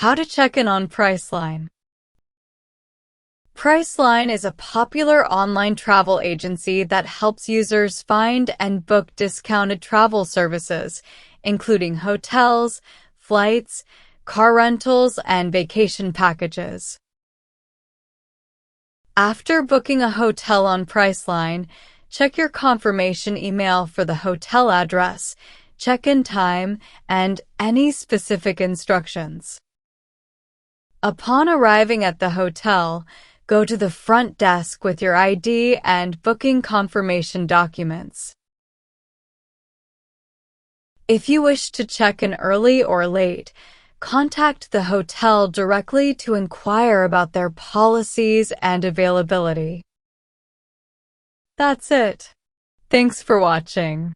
How to check in on Priceline. Priceline is a popular online travel agency that helps users find and book discounted travel services, including hotels, flights, car rentals, and vacation packages. After booking a hotel on Priceline, check your confirmation email for the hotel address, check-in time, and any specific instructions. Upon arriving at the hotel, go to the front desk with your ID and booking confirmation documents. If you wish to check in early or late, contact the hotel directly to inquire about their policies and availability. That's it. Thanks for watching.